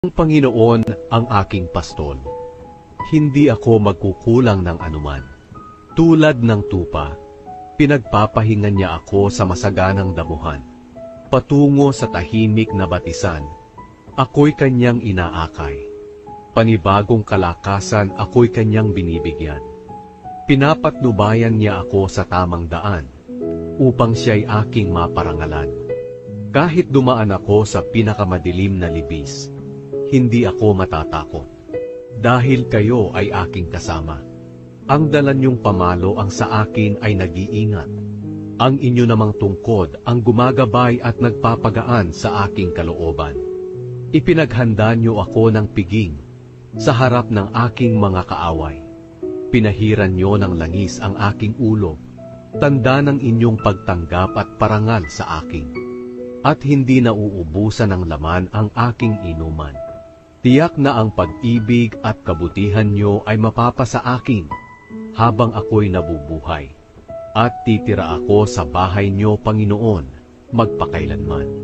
Ang Panginoon ang aking pastol. Hindi ako magkukulang ng anuman. Tulad ng tupa, pinagpapahingan niya ako sa masaganang damuhan. Patungo sa tahimik na batisan, ako'y kanyang inaakay. Panibagong kalakasan ako'y kanyang binibigyan. Pinapatnubayan niya ako sa tamang daan, upang siya'y aking maparangalan. Kahit dumaan ako sa pinakamadilim na libis, hindi ako matatakot. Dahil kayo ay aking kasama. Ang dala niyong pamalo ang sa akin ay nag-iingat. Ang inyo namang tungkod ang gumagabay at nagpapagaan sa aking kalooban. Ipinaghanda niyo ako ng piging sa harap ng aking mga kaaway. Pinahiran niyo ng langis ang aking ulo, tanda ng inyong pagtanggap at parangal sa akin. At hindi nauubusan ng laman ang aking inuman. Tiyak na ang pag-ibig at kabutihan niyo ay mapapasa akin habang ako'y nabubuhay. At titira ako sa bahay niyo, Panginoon, magpakailanman.